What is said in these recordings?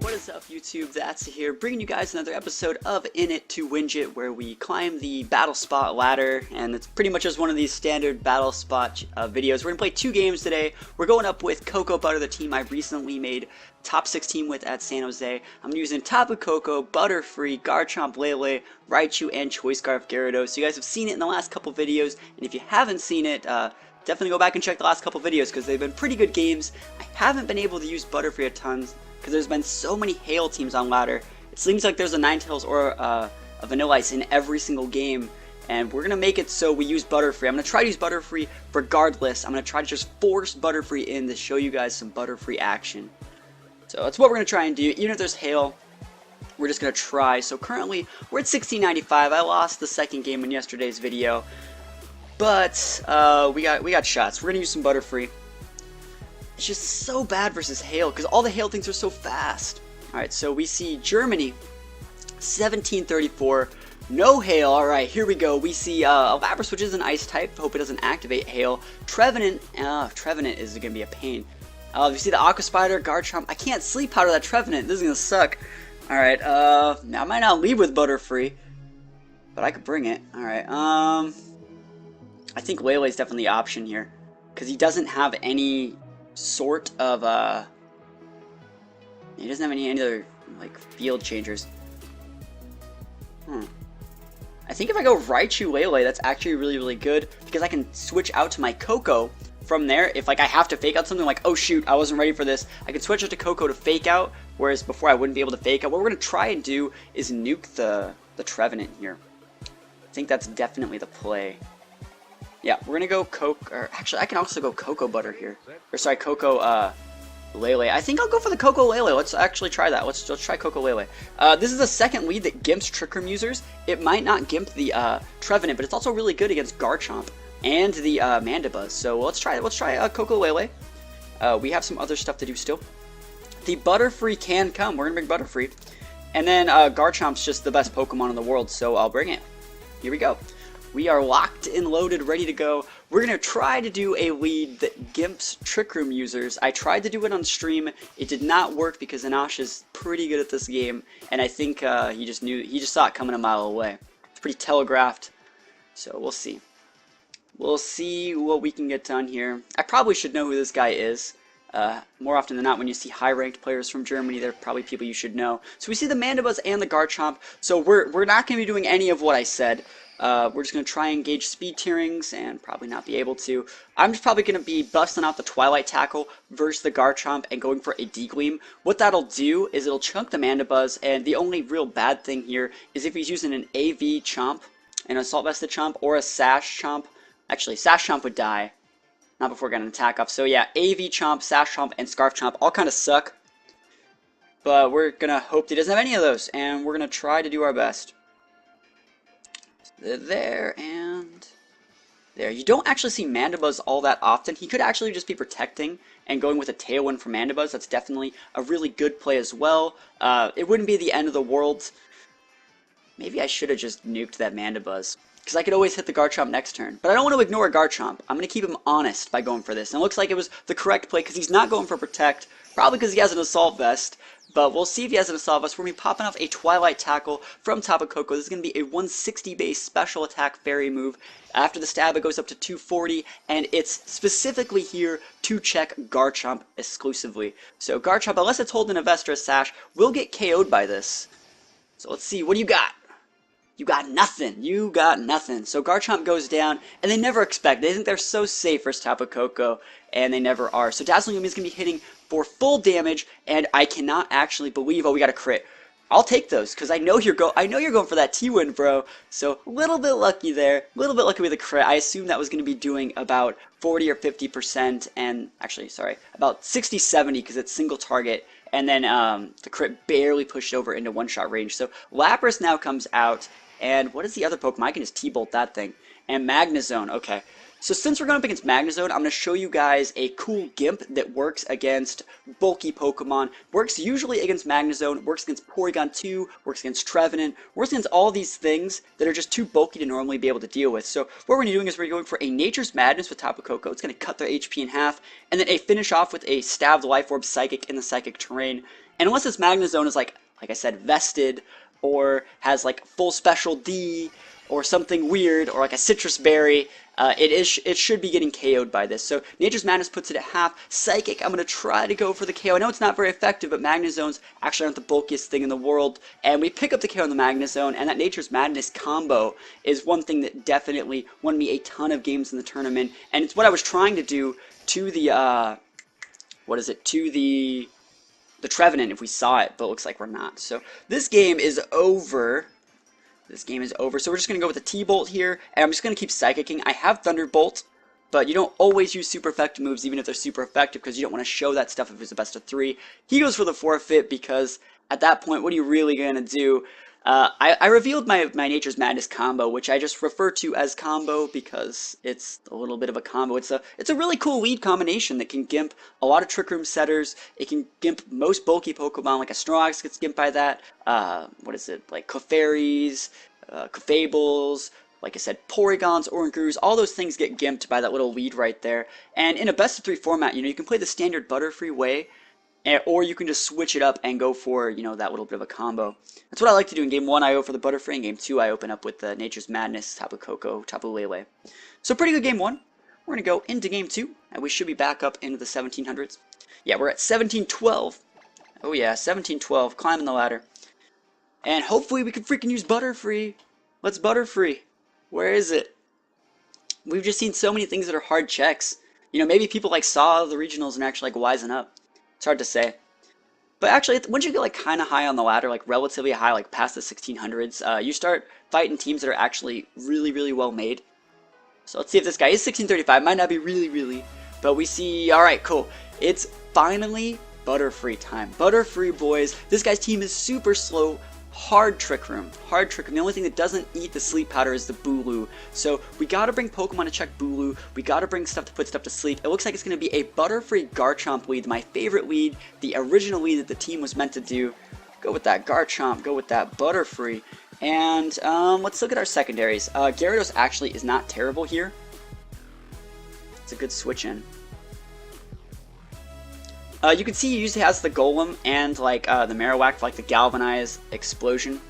What is up, YouTube? That's here, bringing you guys another episode of In It to Wingett, where we climb the battle spot ladder, and it's pretty much just one of these standard battle spot videos. We're gonna play two games today. We're going up with Coco Butter, the team I recently made top 16 with at San Jose. I'm using Tapu Koko, Butterfree, Garchomp Lele, Raichu, and Choice Scarf Gyarados. So you guys have seen it in the last couple videos, and if you haven't seen it, definitely go back and check the last couple videos because they've been pretty good games. I haven't been able to use Butterfree a ton because there's been so many Hail teams on ladder. It seems like there's a Ninetales or a Vanilla Ice in every single game, and we're going to make it so we use Butterfree. I'm going to try to use Butterfree regardless. I'm going to try to just force Butterfree in to show you guys some Butterfree action. So that's what we're going to try and do. Even if there's Hail, we're just going to try. So currently, we're at 1695. I lost the second game in yesterday's video, but we got shots. We're going to use some Butterfree. It's just so bad versus Hail because all the Hail things are so fast. Alright, so we see Germany, 1734, no Hail. Alright, here we go. We see Lapras, which is an Ice type. Hope it doesn't activate Hail. Trevenant, Trevenant is going to be a pain. You see the Aqua Spider, Garchomp. I can't Sleep Powder that Trevenant. This is going to suck. Alright, now I might not lead with Butterfree, but I could bring it. Alright, I think Lele is definitely the option here because he doesn't have any sort of he doesn't have any other like field changers. I think if I go Raichu Lele, that's actually really good because I can switch out to my Koko from there. If like I have to fake out something like, oh shoot, I wasn't ready for this, I can switch it to Koko to fake out, whereas before I wouldn't be able to fake out. What we're gonna try and do is nuke the Trevenant here. I think that's definitely the play. Yeah, we're gonna go Coco, or actually I can also go Coco Butter here. Or sorry, Coco Lele. I think I'll go for the Coco Lele. Let's actually try that. Let's try Coco Lele. This is the second lead that gimps Trick Room users. It might not gimp the Trevenant, but it's also really good against Garchomp and the Mandibuzz. So let's try Coco Lele. We have some other stuff to do still. The Butterfree can come. We're gonna bring Butterfree. And then Garchomp's just the best Pokemon in the world, so I'll bring it. Here we go. We are locked and loaded, ready to go. We're going to try to do a lead that gimps Trick Room users. I tried to do it on stream. It did not work because Anash is pretty good at this game, and I think he just saw it coming a mile away. It's pretty telegraphed, so we'll see. We'll see what we can get done here. I probably should know who this guy is. More often than not, when you see high-ranked players from Germany, they're probably people you should know. So we see the Mandibuzz and the Garchomp, so we're not going to be doing any of what I said. We're just going to try and engage speed tierings and probably not be able to. I'm just probably going to be busting out the Twilight Tackle versus the Garchomp and going for a D-Gleam. What that'll do is it'll chunk the Mandibuzz, and the only real bad thing here is if he's using an AV Chomp, an Assault Vested Chomp, or a Sash Chomp. Actually, Sash Chomp would die. Not before getting an attack off. So yeah, AV Chomp, Sash Chomp, and Scarf Chomp all kind of suck. But we're going to hope he doesn't have any of those, and we're going to try to do our best. There and there. You don't actually see Mandibuzz all that often. He could actually just be protecting and going with a Tailwind for Mandibuzz. That's definitely a really good play as well. It wouldn't be the end of the world. Maybe I should have just nuked that Mandibuzz because I could always hit the Garchomp next turn. But I don't want to ignore Garchomp. I'm going to keep him honest by going for this. And it looks like it was the correct play because he's not going for Protect. Probably because he has an Assault Vest. But we'll see if he has an Assault Vest. We're going to be popping off a Twilight Tackle from Tapu Koko. This is going to be a 160 base special attack fairy move. After the stab, it goes up to 240, and it's specifically here to check Garchomp exclusively. So Garchomp, unless it's holding a Vest or a Sash, will get KO'd by this. So let's see. What do you got? You got nothing. You got nothing. So Garchomp goes down, and they never expect. They think they're so safe versus Tapu Koko, and they never are. So Dazzling Gleam is going to be hitting for full damage, and I cannot actually believe, oh, we got a crit. I'll take those, because I know you're going for that T-Win, bro. So a little bit lucky there. A little bit lucky with the crit. I assumed that was going to be doing about 40 or 50%, and actually, sorry, about 60, 70, because it's single target. And then the crit barely pushed over into one-shot range. So Lapras now comes out. And what is the other Pokemon? I can just T-Bolt that thing. And Magnezone. Okay. So since we're going up against Magnezone, I'm going to show you guys a cool Gimp that works against bulky Pokemon. Works usually against Magnezone, works against Porygon 2, works against Trevenant, works against all these things that are just too bulky to normally be able to deal with. So what we're going to be doing is we're going for a Nature's Madness with Tapu Koko. It's going to cut their HP in half, and then a finish off with a stabbed Life Orb Psychic in the Psychic Terrain. And unless this Magnezone is like I said, vested, or has like full special D, or something weird, or like a citrus berry, it should be getting KO'd by this. So Nature's Madness puts it at half. Psychic, I'm going to try to go for the KO. I know it's not very effective, but Magnezones actually aren't the bulkiest thing in the world. And we pick up the KO on the Magnezone, and that Nature's Madness combo is one thing that definitely won me a ton of games in the tournament. And it's what I was trying to do to the, to the Trevenant if we saw it, but it looks like we're not. So this game is over. This game is over, so we're just going to go with the T-Bolt here, and I'm just going to keep Psychicking. I have Thunderbolt, but you don't always use super effective moves, even if they're super effective, because you don't want to show that stuff if it's a best of 3. He goes for the forfeit, because at that point, what are you really going to do? I revealed my Nature's Madness combo, which I just refer to as combo because it's a little bit of a combo. It's a really cool lead combination that can gimp a lot of Trick Room setters. It can gimp most bulky Pokemon, like a Snorlax gets gimped by that. Like Clefairies, Clefables, like I said, Porygons, Orangurus, all those things get gimped by that little lead right there. And in a best of 3 format, you can play the standard Butterfree way, or you can just switch it up and go for, that little bit of a combo. That's what I like to do. In Game 1, I go for the Butterfree. In Game 2, I open up with the Nature's Madness, Tapu Koko, Tapu Lele. So pretty good Game 1. We're going to go into Game 2, and we should be back up into the 1700s. Yeah, we're at 1712. Oh yeah, 1712, climbing the ladder. And hopefully we can freaking use Butterfree. Let's Butterfree. Where is it? We've just seen so many things that are hard checks. Maybe people saw the regionals and actually wisen up. It's hard to say. But actually, once you get kind of high on the ladder, relatively high, past the 1600s, you start fighting teams that are actually really, really well made. So let's see if this guy is 1635. Might not be really, but we see. All right, cool. It's finally Butterfree time. Butterfree, boys. This guy's team is super slow. Hard Trick Room. The only thing that doesn't eat the sleep powder is the Booloo. So we gotta bring Pokemon to check Booloo. We gotta bring stuff to put stuff to sleep. It looks like it's gonna be a Butterfree Garchomp lead, my favorite lead, the original lead that the team was meant to do. Go with that Garchomp, go with that Butterfree. And let's look at our secondaries. Gyarados actually is not terrible here. It's a good switch in. You can see he usually has the Golem and the Marowak for the Galvanize Explosion.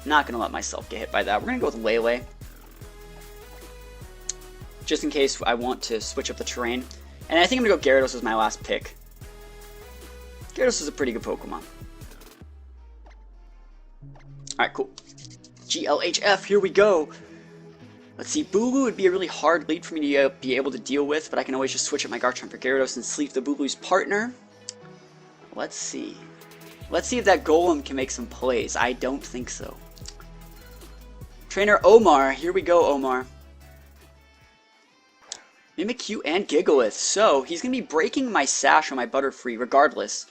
Not gonna let myself get hit by that. We're gonna go with Lele, just in case I want to switch up the terrain. And I think I'm gonna go Gyarados as my last pick. Gyarados is a pretty good Pokemon. Alright, cool. GLHF, here we go. Let's see, Booloo would be a really hard lead for me to be able to deal with, but I can always just switch up my Garchomp for Gyarados and sleep the Booloo's partner. Let's see. Let's see if that Golem can make some plays. I don't think so. Trainer Omar, here we go, Omar. Mimikyu and Gigalith, so he's going to be breaking my Sash on my Butterfree regardless.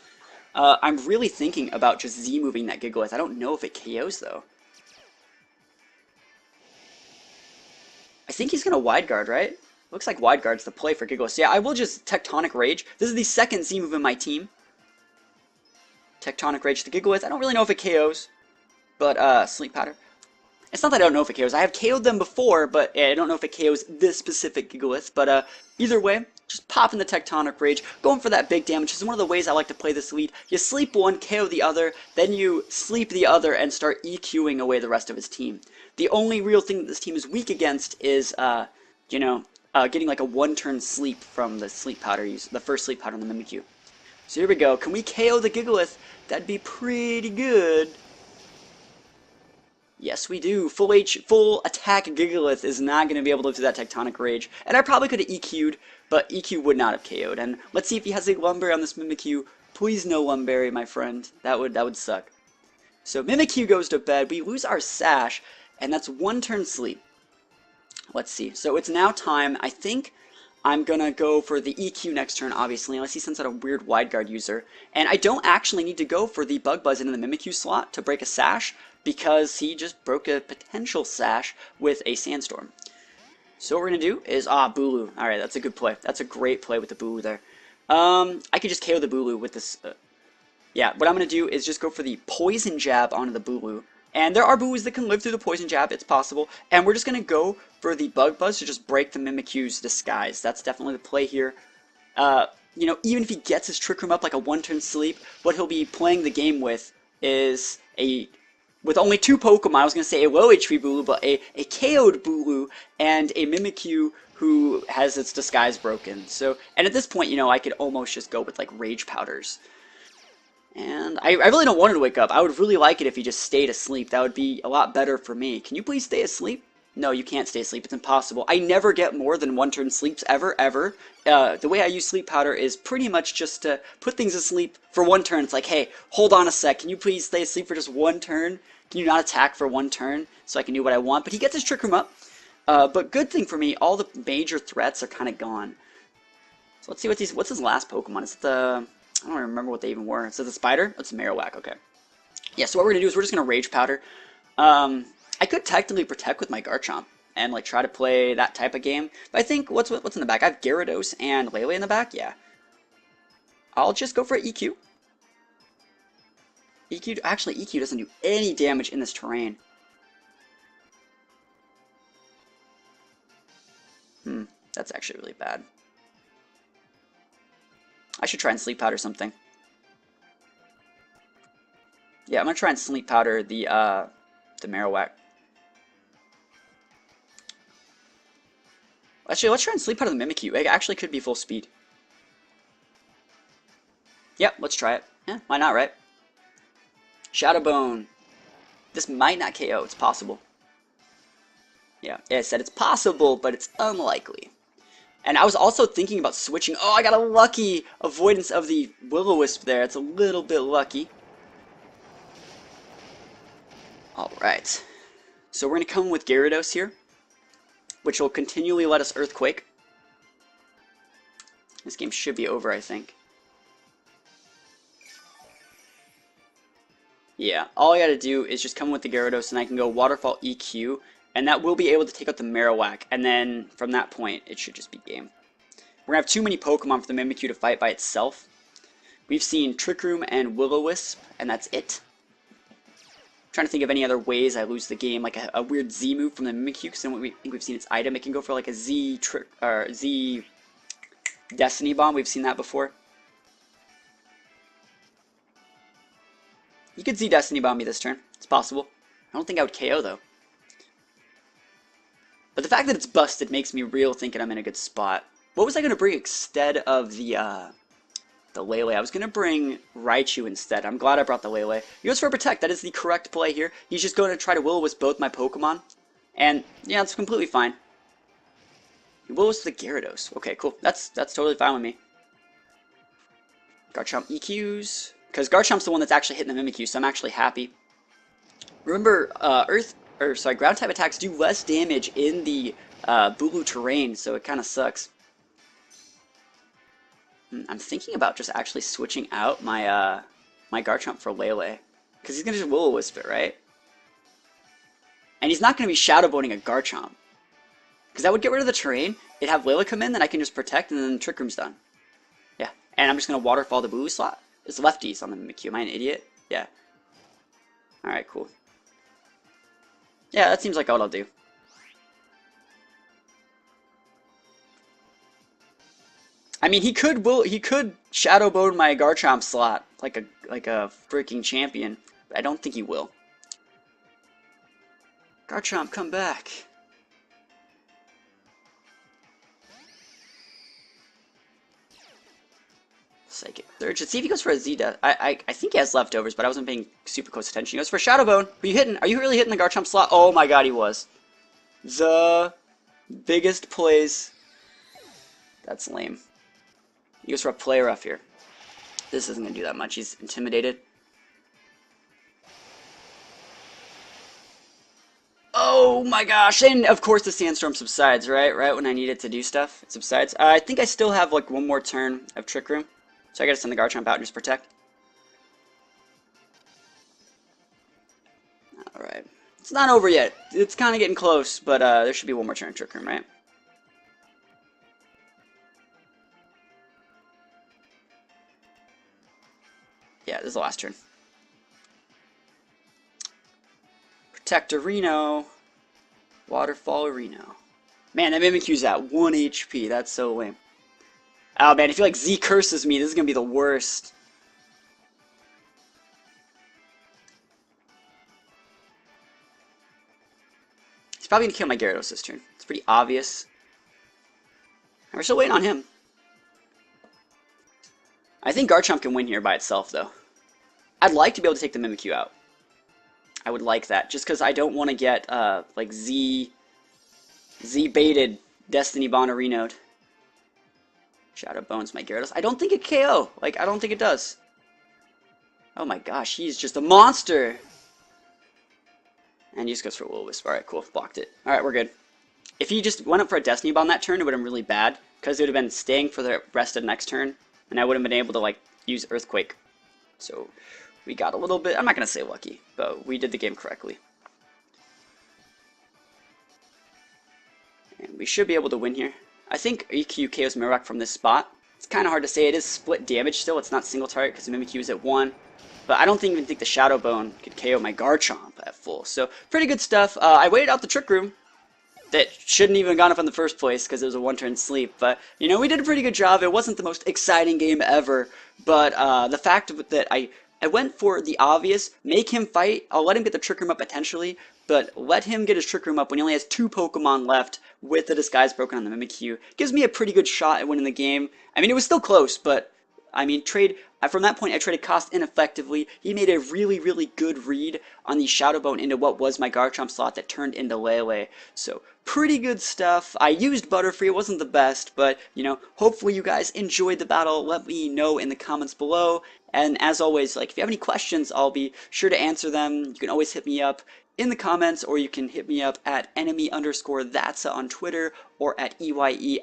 I'm really thinking about just Z-moving that Gigalith. I don't know if it KOs, though. I think he's going to Wide Guard, right? Looks like Wide Guard's the play for Gigalith. So yeah, I will just Tectonic Rage. This is the second Z-move in my team. Tectonic Rage to Gigalith. I don't really know if it KOs, but Sleep Powder. It's not that I don't know if it KOs. I have KO'd them before, but I don't know if it KOs this specific Gigalith. But either way, just popping the Tectonic Rage, going for that big damage. This is one of the ways I like to play this lead. You sleep one, KO the other, then you sleep the other and start EQing away the rest of his team. The only real thing that this team is weak against is, getting a one-turn sleep from the Sleep Powder use, the first Sleep Powder on the Mimikyu. So here we go. Can we KO the Gigalith? That'd be pretty good. Yes, we do. Full attack Gigalith is not going to be able to do that Tectonic Rage. And I probably could have EQ'd, but EQ would not have KO'd. And let's see if he has a Lumberry on this Mimikyu. Please no Lumberry, my friend. That would suck. So Mimikyu goes to bed. We lose our Sash, and that's one turn sleep. Let's see. So it's now time. I think I'm going to go for the EQ next turn, obviously, unless he sends out a weird Wide Guard user. And I don't actually need to go for the Bug Buzz into the Mimikyu slot to break a Sash, because he just broke a potential Sash with a Sandstorm. So what we're going to do is, Booloo. Alright, that's a good play. That's a great play with the Booloo there. I could just KO the Booloo with this. Yeah, what I'm going to do is just go for the Poison Jab onto the Booloo. And there are Booloos that can live through the Poison Jab, it's possible. And we're just going to go for the Bug Buzz to just break the Mimikyu's disguise. That's definitely the play here. you know, even if he gets his Trick Room up like a one-turn sleep, what he'll be playing the game with is with only 2 Pokemon, I was going to say a low HP Bulu, but a KO'd Bulu and a Mimikyu who has its disguise broken. So, and at this point, you know, I could almost just go with like Rage Powders. And I really don't want him to wake up. I would really like it if he just stayed asleep. That would be a lot better for me. Can you please stay asleep? No, you can't stay asleep. It's impossible. I never get more than 1 turn sleeps ever. The way I use sleep powder is pretty much just to put things asleep for 1 turn. It's like, hey, hold on a sec. Can you please stay asleep for just 1 turn? Can you not attack for 1 turn so I can do what I want? But he gets his Trick Room up. But good thing for me, all the major threats are kind of gone. So let's see what's his last Pokemon. Is it the... I don't remember what they even were. Is it the Spider? It's a Marowak, okay. Yeah, so what we're going to do is we're just going to Rage Powder. I could technically Protect with my Garchomp and like try to play that type of game. But I think, what's in the back? I have Gyarados and Lele in the back? Yeah. I'll just go for EQ. Actually, EQ doesn't do any damage in this terrain. That's actually really bad. I should try and Sleep Powder something. Yeah, I'm gonna try and Sleep Powder the Marowak. Actually, let's try and Sleep Powder the Mimikyu. It actually could be full speed. Yep, let's try it. Yeah, why not, right? Shadow Bone. This might not KO. It's possible. Yeah, I said it's possible, but it's unlikely. And I was also thinking about switching. Oh, I got a lucky avoidance of the Will-O-Wisp there. It's a little bit lucky. Alright. So we're going to come with Gyarados here, which will continually let us Earthquake. This game should be over, I think. Yeah, all I gotta do is just come with the Gyarados and I can go Waterfall EQ, and that will be able to take out the Marowak, and then from that point, it should just be game. We're gonna have too many Pokemon for the Mimikyu to fight by itself. We've seen Trick Room and Will-O-Wisp, and that's it. I'm trying to think of any other ways I lose the game, like a weird Z move from the Mimikyu, because then I think we've seen its item. It can go for like a Z Destiny Bomb. We've seen that before. You could Z Destiny Bomb me this turn. It's possible. I don't think I would KO though. But the fact that it's busted makes me real thinking I'm in a good spot. What was I going to bring instead of the Lele? I was going to bring Raichu instead. I'm glad I brought the Lele. He goes for Protect. That is the correct play here. He's just going to try to Will-O-Wisp both my Pokemon. And yeah, it's completely fine. He Will-O-Wisp the Gyarados. Okay, cool. That's totally fine with me. Garchomp EQs. Because Garchomp's the one that's actually hitting the Mimikyu, so I'm actually happy. Remember, ground type attacks do less damage in the Bulu terrain, so it kind of sucks. I'm thinking about just actually switching out my my Garchomp for Lele, because he's gonna just Will-O-Wisp it, right? And he's not gonna be Shadow Boning a Garchomp, because that would get rid of the terrain. It'd have Lele come in, then I can just Protect, and then Trick Room's done. Yeah, and I'm just gonna Waterfall the Bulu slot. It's lefties on the Mimikyu. Am I an idiot? Yeah. Alright, cool. Yeah, that seems like what I'll do. I mean, he could Shadow Bone my Garchomp slot like a freaking champion. But I don't think he will. Garchomp, come back. Psychic Surge. Let's see if he goes for a Z. I think he has leftovers, but I wasn't paying super close attention. He goes for Shadow Bone. Are you hitting? Are you really hitting the Garchomp slot? Oh my god, he was. The biggest plays. That's lame. He goes for a Play Rough here. This isn't going to do that much. He's intimidated. Oh my gosh, and of course the Sandstorm subsides, right? Right when I need it to do stuff, it subsides. I think I still have like one more turn of Trick Room. So I gotta send the Garchomp out and just Protect. Alright. It's not over yet. It's kind of getting close, but there should be one more turn of Trick Room, right? Yeah, this is the last turn. Protect Reno. Waterfall Reno. Man, that Mimikyu's at 1 HP. That's so lame. Oh man, I feel like Z curses me. This is gonna be the worst. He's probably gonna kill my Gyarados this turn. It's pretty obvious. And we're still waiting on him. I think Garchomp can win here by itself, though. I'd like to be able to take the Mimikyu out. I would like that, just because I don't want to get, like, Z-baited Destiny Bonarino'd. Shadow Bones my Gyarados. I don't think it KO. Like, I don't think it does. Oh my gosh, he's just a monster! And he just goes for a Will-O-Wisp. Alright, cool. Blocked it. Alright, we're good. If he just went up for a Destiny Bomb that turn, it would have been really bad, because it would have been staying for the rest of the next turn, and I wouldn't have been able to, like, use Earthquake. So, we got a little bit, I'm not going to say lucky, but we did the game correctly. And we should be able to win here. I think EQ KOs Marowak from this spot. It's kind of hard to say. It is split damage still. It's not single target because the Mimikyu is at 1. But I don't even think the Shadow Bone could KO my Garchomp at full. So, pretty good stuff. I waited out the Trick Room. That shouldn't even have gone up in the first place because it was a one-turn sleep. But, you know, we did a pretty good job. It wasn't the most exciting game ever. But the fact that I went for the obvious, make him fight. I'll let him get the Trick Room up potentially, but let him get his Trick Room up when he only has 2 Pokemon left with the Disguise broken on the Mimikyu. Gives me a pretty good shot at winning the game. I mean, it was still close, but, I mean, from that point, I traded cost ineffectively. He made a really, really good read on the Shadow Bone into what was my Garchomp slot that turned into Lele. So, pretty good stuff. I used Butterfree. It wasn't the best, but, you know, hopefully you guys enjoyed the battle. Let me know in the comments below. And as always, like, if you have any questions, I'll be sure to answer them. You can always hit me up in the comments, or you can hit me up at enemy_thatsa on Twitter, or at EYE_SHINE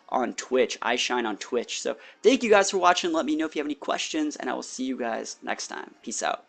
on Twitch. I shine on Twitch. So thank you guys for watching. Let me know if you have any questions, and I will see you guys next time. Peace out.